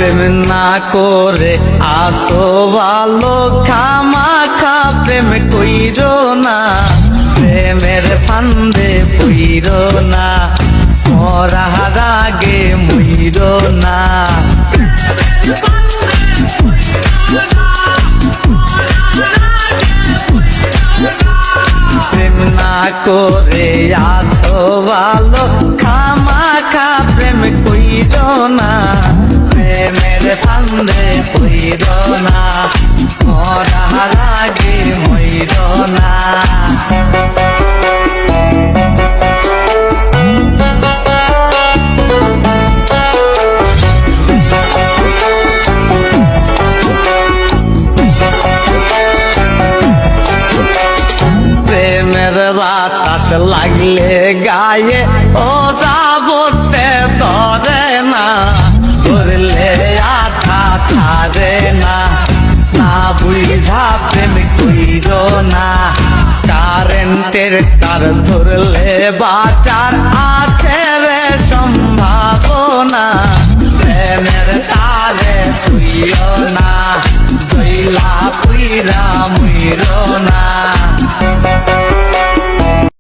প্রেম না করে আসো ভালো, খামাখা প্রেম কইরো না, প্রেমের ফান্দে পইরো না, মরার আগে মইরো না। প্রেম না করে আছো ভালো, খামাখা প্রেম কইরো না, প্রেমের ফান্দে পইরো না, মরার আগে মইরো না। প্রেমের বাতাস লাগলে গায়ে ও যাবতে ধরে না, ধরলে আঠা ছাড়ে না, না বুঝা প্রেম কইরো না। কারেন্টের তার ধরলে বাঁচার আছে রে সম্ভাবনা, প্রেমের তারে ছুইও না, জইলা পুইরা